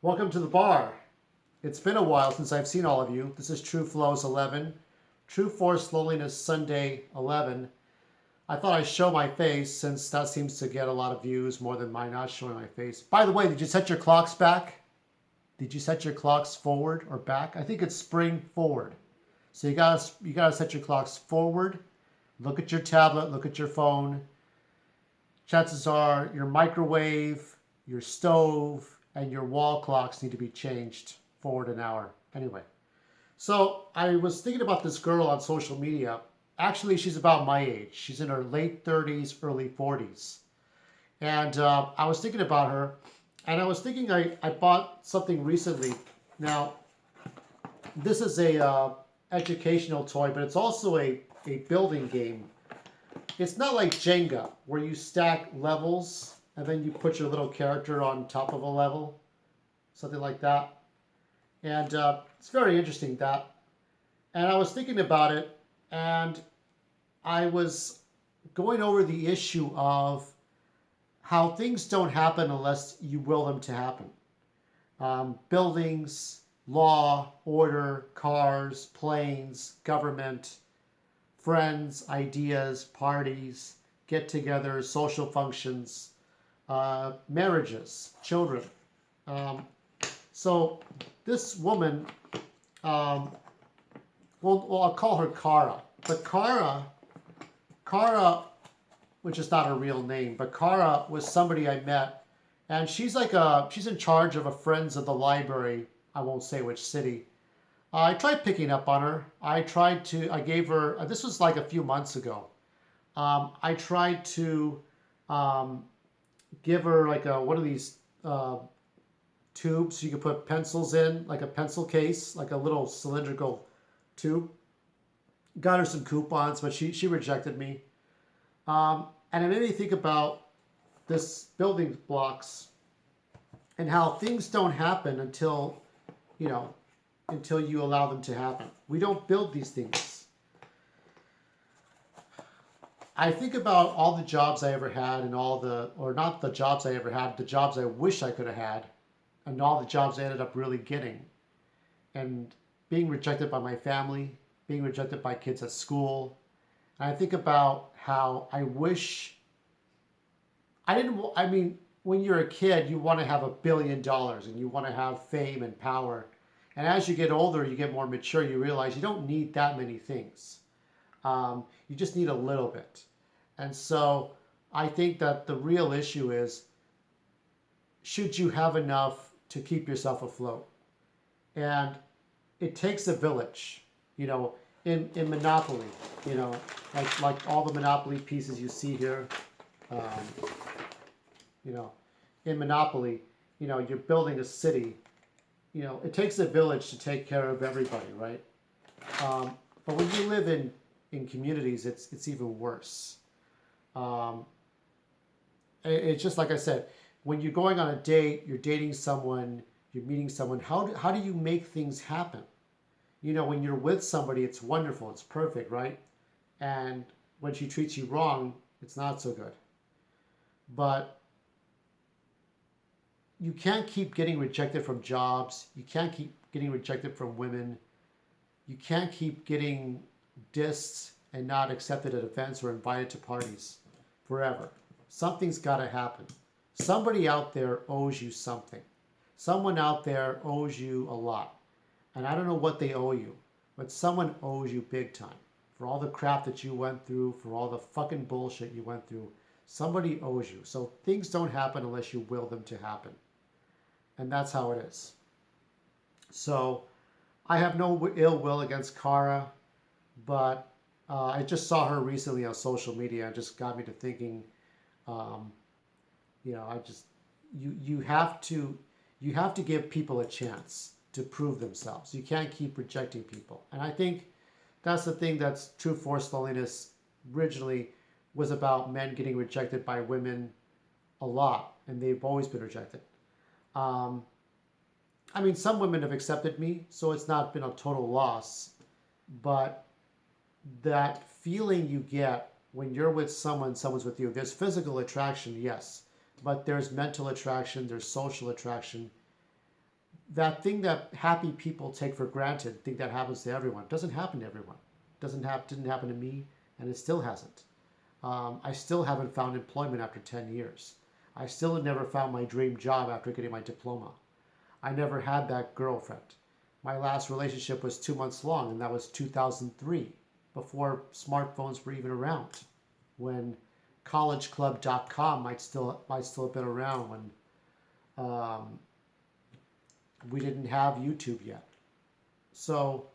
Welcome to the bar. It's been a while since I've seen all of you. This is Tru.F.Lo.S 11, True Force Loneliness Sunday 11. I thought I'd show my face since that seems to get a lot of views more than my not showing my face. By the way, did you set your clocks back? Did you set your clocks forward or back? I think it's spring forward. So you gotta set your clocks forward. Look at your tablet, look at your phone. Chances are your microwave, your stove, and your wall clocks need to be changed forward an hour. Anyway, so I was thinking about this girl on social media. Actually, she's about my age. She's in her late 30s, early 40s. And I was thinking about her, and I was thinking I bought something recently. Now, this is a educational toy, but it's also a building game. It's not like Jenga, where you stack levels and then you put your little character on top of a level, something like that. And it's very interesting that. And I was thinking about it, and I was going over the issue of how things don't happen unless you will them to happen. Buildings, law, order, cars, planes, government, friends, ideas, parties, get togethers, social functions, marriages, children. Um, so this woman, um, well, I'll call her Kara. But Kara, which is not her real name, but Kara was somebody I met, and she's in charge of a Friends of the Library. I won't say which city. I tried picking up on her. I gave her, this was like a few months ago. I tried to give her like one of these tubes you can put pencils in, like a pencil case, like a little cylindrical tube. Got her some coupons, but she rejected me. And it made me think about this building blocks and how things don't happen you know, until you allow them to happen. We don't build these things. I think about all the jobs I ever had and or not the jobs I ever had, the jobs I wish I could have had, and all the jobs I ended up really getting. And being rejected by my family, being rejected by kids at school. And I think about how I wish I mean, when you're a kid, you want to have $1 billion and you want to have fame and power. And as you get older, you get more mature, you realize you don't need that many things. You just need a little bit. And so I think that the real issue is, should you have enough to keep yourself afloat? And it takes a village, in Monopoly, like all the Monopoly pieces you see here, um, you know, in Monopoly, you're building a city. It takes a village to take care of everybody, right? But when you live in communities, it's even worse. Um, it's just like I said, when you're going on a date, you're dating someone, you're meeting someone. How do you make things happen? When you're with somebody, it's wonderful, it's perfect, right? And when she treats you wrong, it's not so good. But you can't keep getting rejected from jobs. You can't keep getting rejected from women. You can't keep getting dissed and not accepted at events or invited to parties forever. Something's got to happen. Somebody out there owes you something. Someone out there owes you a lot. And I don't know what they owe you, but someone owes you big time. For all the crap that you went through, for all the fucking bullshit you went through, somebody owes you. So things don't happen unless you will them to happen. And that's how it is. So I have no ill will against Kara, but I just saw her recently on social media and just got me to thinking, um, I just you have to give people a chance to prove themselves. You can't keep rejecting people. And I think that's the thing that's True Force Loneliness originally was about, men getting rejected by women a lot, and they've always been rejected. Um, I mean, some women have accepted me, so it's not been a total loss. But that feeling you get when you're with someone's with you, there's physical attraction, yes, but there's mental attraction, there's social attraction. that thing that happy people take for granted, think that happens to everyone, doesn't happen to everyone. Didn't happen to me, and it still hasn't. I still haven't found employment after 10 years. I still have never found my dream job after getting my diploma. I never had that girlfriend. My last relationship was 2 months long, and that was 2003, before smartphones were even around. When collegeclub.com might still have been around, when we didn't have YouTube yet. So,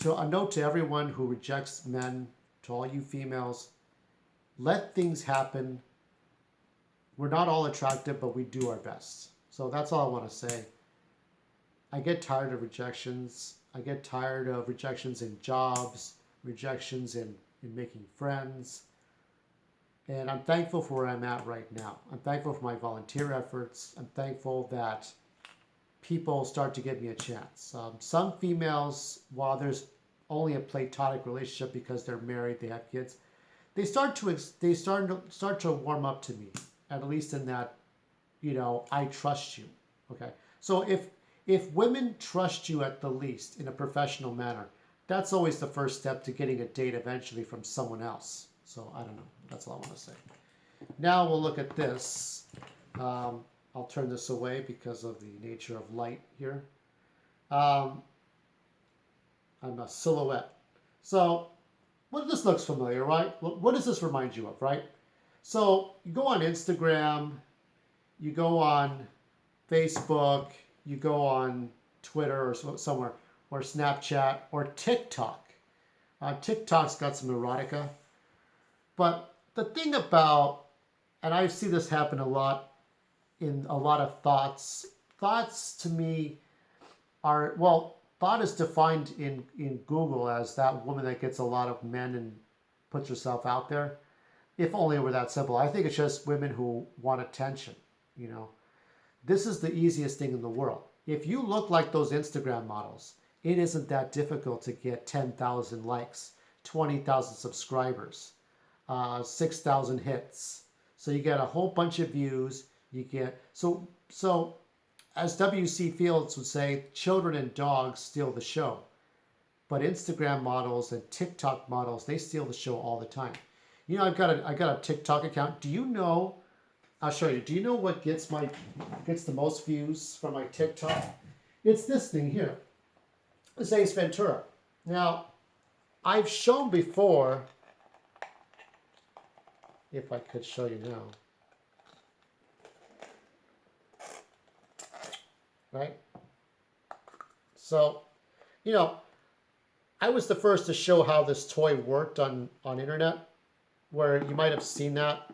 a note to everyone who rejects men, to all you females, let things happen. We're not all attractive, but we do our best. So that's all I want to say. I get tired of rejections. I get tired of rejections in jobs, rejections in making friends. And I'm thankful for where I'm at right now. I'm thankful for my volunteer efforts. I'm thankful that people start to give me a chance. Some females, while there's only a platonic relationship because they're married, they have kids, they start to warm up to me. At least in that, I trust you. Okay. So if women trust you at the least in a professional manner, that's always the first step to getting a date eventually from someone else. So I don't know. That's all I want to say. Now we'll look at this. I'll turn this away because of the nature of light here. I'm a silhouette. So, well, this looks familiar, right? What does this remind you of, right? So you go on Instagram, you go on Facebook, you go on Twitter or somewhere, or Snapchat, or TikTok. TikTok's got some erotica. But the thing about, and I see this happen a lot in a lot of thoughts. Thoughts to me are, well, thought is defined in Google as that woman that gets a lot of men and puts herself out there. If only it were that simple. I think it's just women who want attention, This is the easiest thing in the world. If you look like those Instagram models, it isn't that difficult to get 10,000 likes, 20,000 subscribers, 6,000 hits. So you get a whole bunch of views. You get, so as W.C. Fields would say, children and dogs steal the show. But Instagram models and TikTok models, they steal the show all the time. I've got a TikTok account. Do you know? I'll show you. Do you know what gets the most views from my TikTok? It's this thing here. It's Ace Ventura. Now, I've shown before. If I could show you now. Right? So, I was the first to show how this toy worked on internet, where you might have seen that.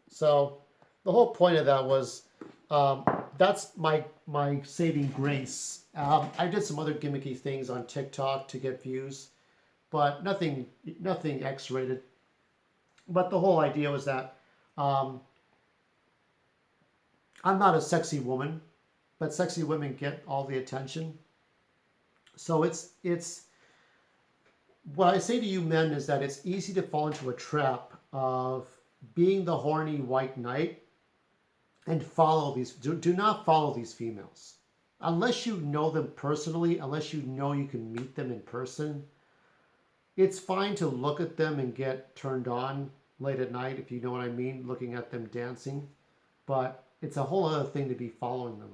So the whole point of that was, that's my saving grace. I did some other gimmicky things on TikTok to get views, but nothing X-rated. But the whole idea was that I'm not a sexy woman, but sexy women get all the attention. So it's what I say to you men is that it's easy to fall into a trap of being the horny white knight and follow these. Do not follow these females. Unless you know them personally, unless you know you can meet them in person, it's fine to look at them and get turned on late at night, if you know what I mean, looking at them dancing. But it's a whole other thing to be following them,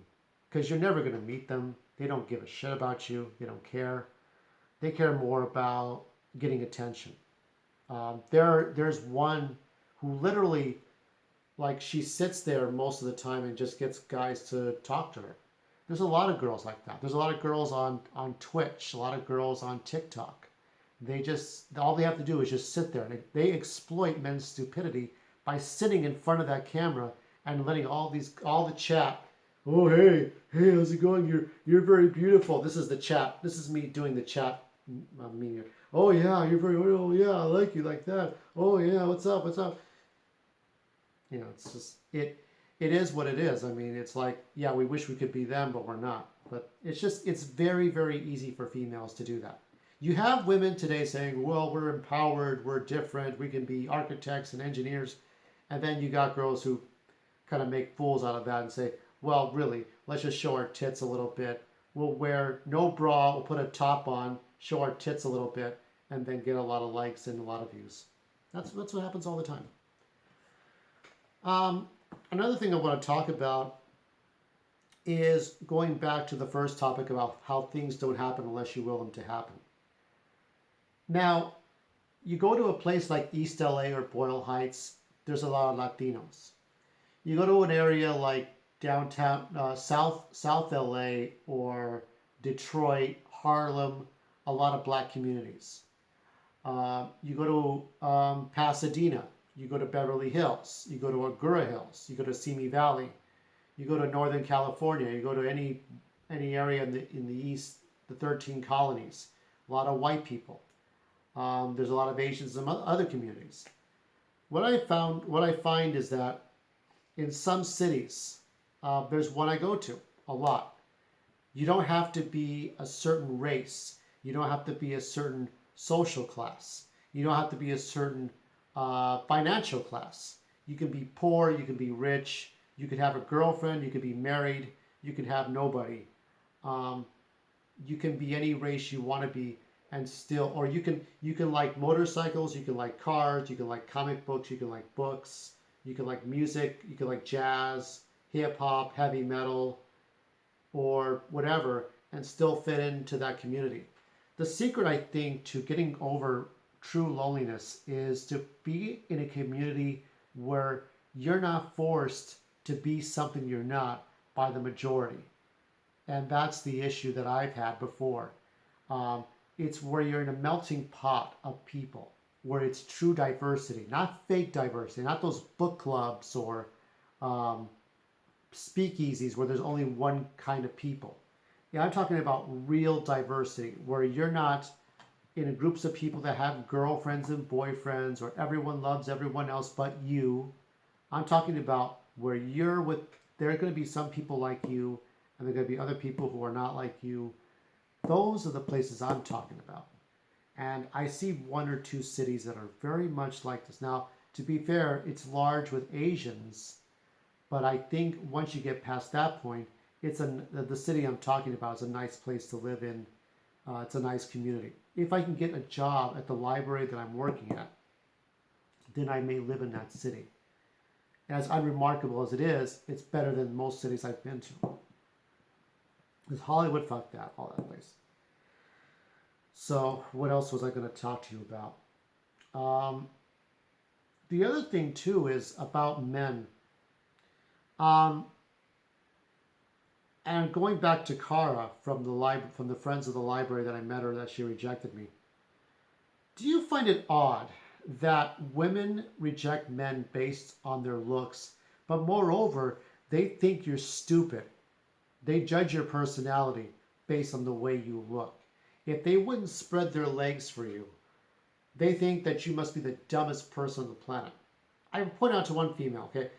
because you're never going to meet them. They don't give a shit about you. They don't care. They care more about getting attention. There's one who literally, like, she sits there most of the time and just gets guys to talk to her. There's a lot of girls like that. There's a lot of girls on Twitch, a lot of girls on TikTok. All they have to do is just sit there, and they exploit men's stupidity by sitting in front of that camera and letting all the chat. Oh, hey, how's it going? You're very beautiful. This is the chat. This is me doing the chat. Oh yeah, oh yeah, I like you like that. Oh yeah, what's up? It's just it is what it is. I mean, it's like, yeah, we wish we could be them, but we're not. But it's very, very easy for females to do that. You have women today saying, well, we're empowered, we're different, we can be architects and engineers. And then you got girls who kind of make fools out of that and say, well, really, let's just show our tits a little bit. We'll wear no bra, we'll put a top on, show our tits a little bit, and then get a lot of likes and a lot of views. That's what happens all the time. Another thing I want to talk about is going back to the first topic about how things don't happen unless you will them to happen. Now, you go to a place like East LA or Boyle Heights, there's a lot of Latinos. You go to an area like downtown, South LA or Detroit, Harlem, a lot of black communities. You go to Pasadena, you go to Beverly Hills, you go to Agoura Hills, you go to Simi Valley, you go to Northern California, you go to any area in the East, the 13 colonies, a lot of white people. There's a lot of Asians in other communities. What I find is that in some cities, there's one I go to a lot. You don't have to be a certain race. You don't have to be a certain social class. You don't have to be a certain financial class. You can be poor, you can be rich, you could have a girlfriend, you could be married, you could have nobody. You can be any race you want to be and still, or you can like motorcycles, you can like cars, you can like comic books, you can like books, you can like music, you can like jazz, hip hop, heavy metal, or whatever, and still fit into that community. The secret, I think, to getting over true loneliness is to be in a community where you're not forced to be something you're not by the majority. And that's the issue that I've had before. It's where you're in a melting pot of people, where it's true diversity, not fake diversity, not those book clubs or speakeasies where there's only one kind of people. Yeah, I'm talking about real diversity, where you're not in groups of people that have girlfriends and boyfriends, or everyone loves everyone else but you. I'm talking about where you're with, there are going to be some people like you, and there are going to be other people who are not like you. Those are the places I'm talking about. And I see one or two cities that are very much like this. Now, to be fair, it's large with Asians, but I think once you get past that point, the city I'm talking about is a nice place to live in. It's a nice community. If I can get a job at the library that I'm working at, then I may live in that city. As unremarkable as it is, it's better than most cities I've been to. Because Hollywood, fuck that, all that place. So what else was I going to talk to you about? The other thing too is about men. And going back to Kara from the Friends of the Library that I met her that she rejected me. Do you find it odd that women reject men based on their looks, but moreover, they think you're stupid? They judge your personality based on the way you look. If they wouldn't spread their legs for you, they think that you must be the dumbest person on the planet. I point out to one female, okay?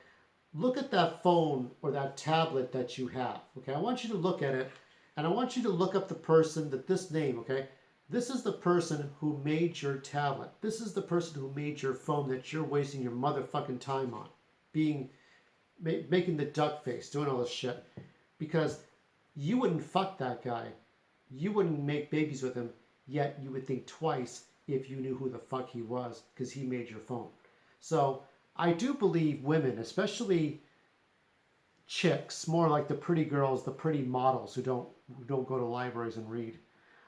Look at that phone or that tablet that you have, okay? I want you to look at it, and I want you to look up the person that this name, okay? This is the person who made your tablet. This is the person who made your phone that you're wasting your motherfucking time on. Making the duck face, doing all this shit. Because you wouldn't fuck that guy. You wouldn't make babies with him, yet you would think twice if you knew who the fuck he was, because he made your phone. So I do believe women, especially chicks, more like the pretty girls, the pretty models who don't go to libraries and read.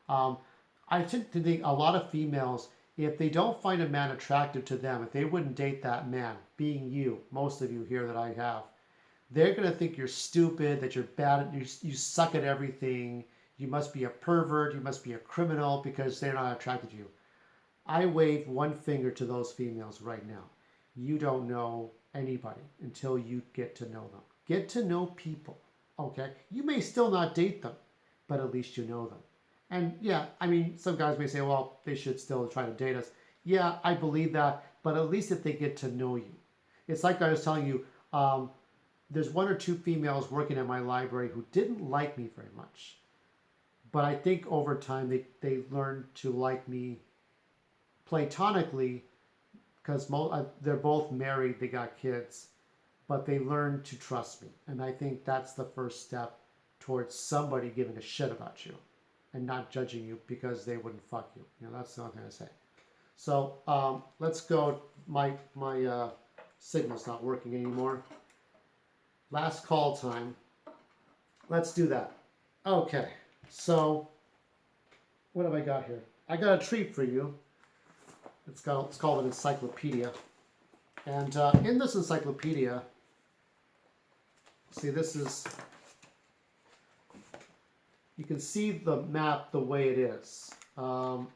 I tend to think a lot of females, if they don't find a man attractive to them, if they wouldn't date that man, being you, most of you here that I have, they're going to think you're stupid, that you're bad, you suck at everything, you must be a pervert, you must be a criminal because they're not attracted to you. I wave one finger to those females right now. You don't know anybody until you get to know them. Get to know people, okay? You may still not date them, but at least you know them. And yeah, I mean, some guys may say, well, they should still try to date us. Yeah, I believe that, but at least if they get to know you. It's like I was telling you, there's one or two females working at my library who didn't like me very much. But I think over time they learned to like me platonically because they're both married, they got kids. but they learned to trust me. And I think that's the first step towards somebody giving a shit about you and not judging you because they wouldn't fuck you. You know, that's the only thing I say. So let's go. My signal's not working anymore. Last call time. Let's do that. Okay, so what have I got here? I got a treat for you. It's called an encyclopedia. And in this encyclopedia, see, this is, you can see the map the way it is. You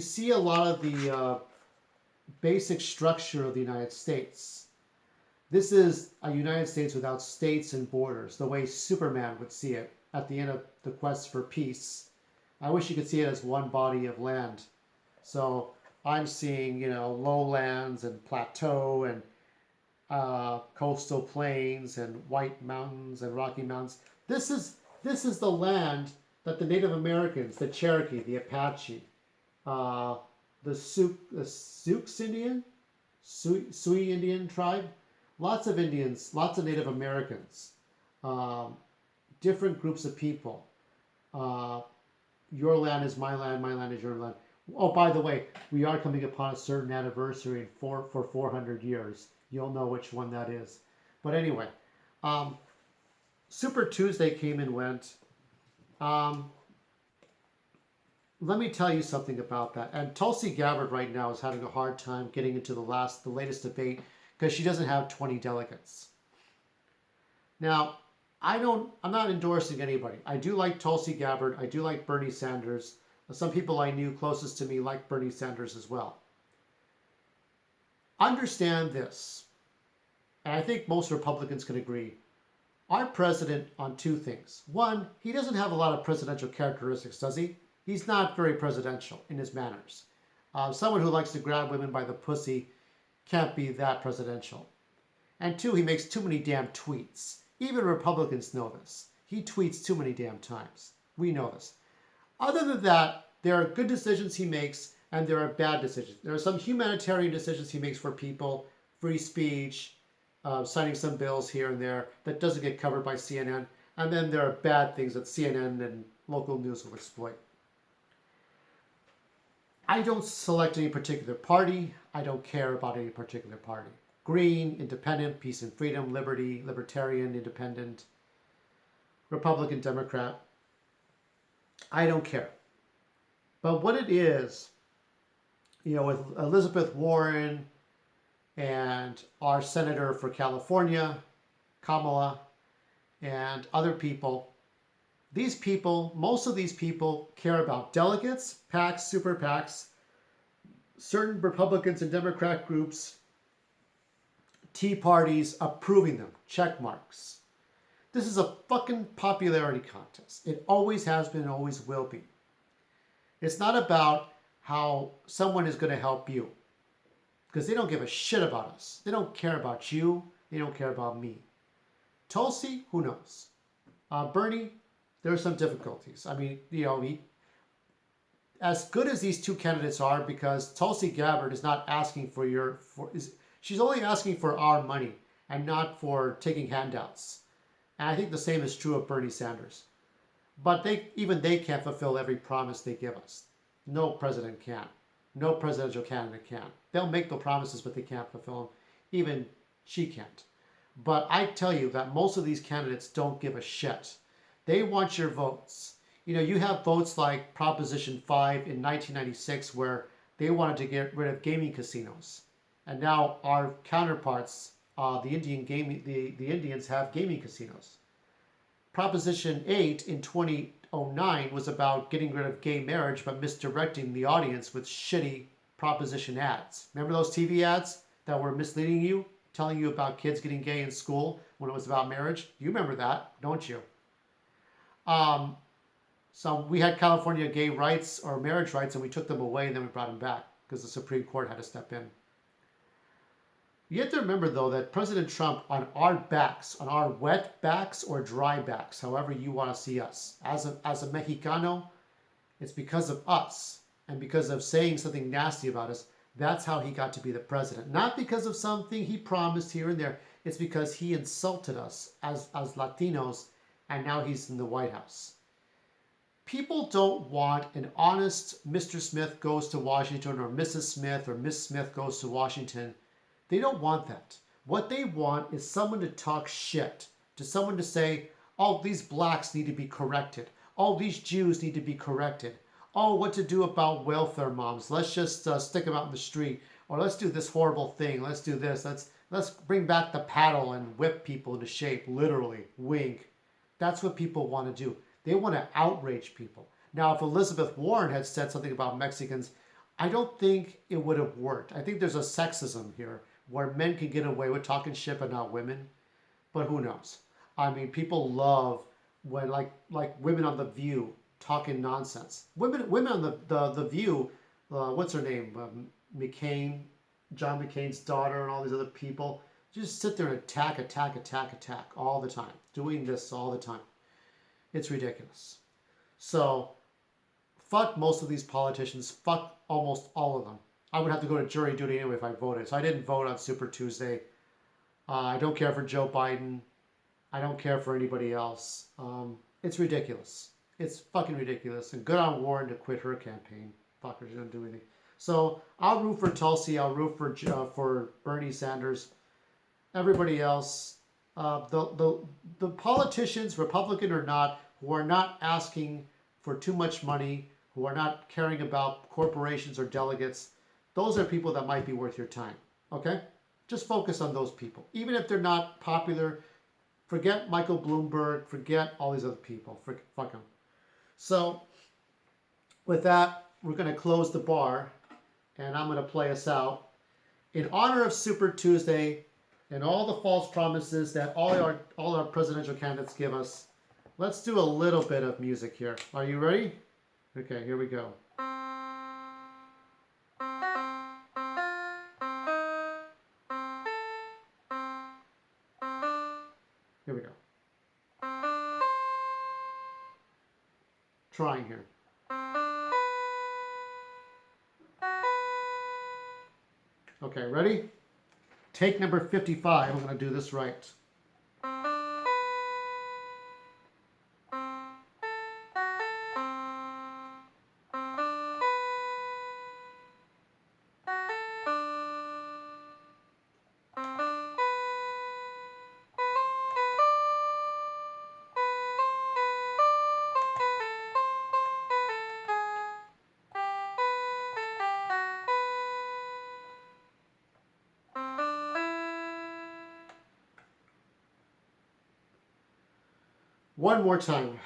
see a lot of the basic structure of the United States. This is a United States without states and borders, the way Superman would see it at the end of the quest for peace. I wish you could see it as one body of land. So I'm seeing, you know, lowlands and plateau and coastal plains and white mountains and rocky mountains. This is the land that the Native Americans, the Cherokee, the Apache, the Sioux Indian, Sioux Indian tribe, lots of Indians, lots of Native Americans, different groups of people. Your land is my land is your land. Oh, by the way, we are coming upon a certain anniversary for 400 years. You'll know which one that is. But anyway, Super Tuesday came and went. Let me tell you something about that. And Tulsi Gabbard right now is having a hard time getting into the latest debate because she doesn't have 20 delegates. Now, I'm not endorsing anybody. I do like Tulsi Gabbard. I do like Bernie Sanders. Some people I knew closest to me like Bernie Sanders as well. Understand this, and I think most Republicans can agree. Our president on two things. One, he doesn't have a lot of presidential characteristics, does he? He's not very presidential in his manners. Someone who likes to grab women by the pussy can't be that presidential. And two, he makes too many damn tweets. Even Republicans know this. He tweets too many damn times. We know this. Other than that, there are good decisions he makes and there are bad decisions. There are some humanitarian decisions he makes for people, free speech, signing some bills here and there that doesn't get covered by CNN. And then there are bad things that CNN and local news will exploit. I don't select any particular party. I don't care about any particular party. Green, independent, peace and freedom, liberty, libertarian, independent, Republican, Democrat. I don't care. But what it is, you know, with Elizabeth Warren and our senator for California, Kamala, and other people, these people, most of these people care about delegates, PACs, super PACs, certain Republicans and Democrat groups, Tea parties approving them, check marks. This is a fucking popularity contest. It always has been and always will be. It's not about how someone is going to help you because they don't give a shit about us. They don't care about you. They don't care about me. Tulsi, who knows? Bernie, there are some difficulties. I mean, you know, as good as these two candidates are, because Tulsi Gabbard is not asking for she's only asking for our money and not for taking handouts. And I think the same is true of Bernie Sanders. But even they can't fulfill every promise they give us. No president can. No presidential candidate can. They'll make the promises, but they can't fulfill them. Even she can't. But I tell you that most of these candidates don't give a shit. They want your votes. You know, you have votes like Proposition 5 in 1996 where they wanted to get rid of gaming casinos. And now our counterparts, the Indians have gaming casinos. Proposition 8 in 2009 was about getting rid of gay marriage but misdirecting the audience with shitty proposition ads. Remember those TV ads that were misleading you, telling you about kids getting gay in school when it was about marriage? You remember that, don't you? So we had California gay rights or marriage rights and we took them away and then we brought them back because the Supreme Court had to step in. You have to remember, though, that President Trump, on our backs, on our wet backs or dry backs, however you want to see us, as a Mexicano, it's because of us and because of saying something nasty about us. That's how he got to be the president. Not because of something he promised here and there. It's because he insulted us as Latinos, and now he's in the White House. People don't want an honest Mr. Smith goes to Washington, or Mrs. Smith, or Miss Smith goes to Washington. They don't want that. What they want is someone to talk shit, to someone to say, oh, these blacks need to be corrected. Oh, these Jews need to be corrected. Oh, what to do about welfare moms. Let's just stick them out in the street. Or let's do this horrible thing. Let's do this. Let's bring back the paddle and whip people into shape, literally. Wink. That's what people want to do. They want to outrage people. Now, if Elizabeth Warren had said something about Mexicans, I don't think it would have worked. I think there's a sexism here where men can get away with talking shit but not women. But who knows? I mean, people love when like women on The View talking nonsense. Women on the View, what's her name? McCain, John McCain's daughter, and all these other people just sit there and attack all the time, doing this all the time. It's ridiculous. So, fuck most of these politicians. Fuck almost all of them. I would have to go to jury duty anyway if I voted. So I didn't vote on Super Tuesday. I don't care for Joe Biden. I don't care for anybody else. It's ridiculous. It's fucking ridiculous. And good on Warren to quit her campaign. Fucker, she doesn't do anything. So I'll root for Tulsi. I'll root for Bernie Sanders. Everybody else, the politicians, Republican or not, who are not asking for too much money, who are not caring about corporations or delegates, those are people that might be worth your time. Okay? Just focus on those people. Even if they're not popular, forget Michael Bloomberg, forget all these other people. Fuck them. So, with that, we're going to close the bar, and I'm going to play us out. In honor of Super Tuesday and all the false promises that all our presidential candidates give us, let's do a little bit of music here. Are you ready? Okay, here we go. Here we go. Trying here. Okay, ready? Take number 55. I'm going to do this right. One more time.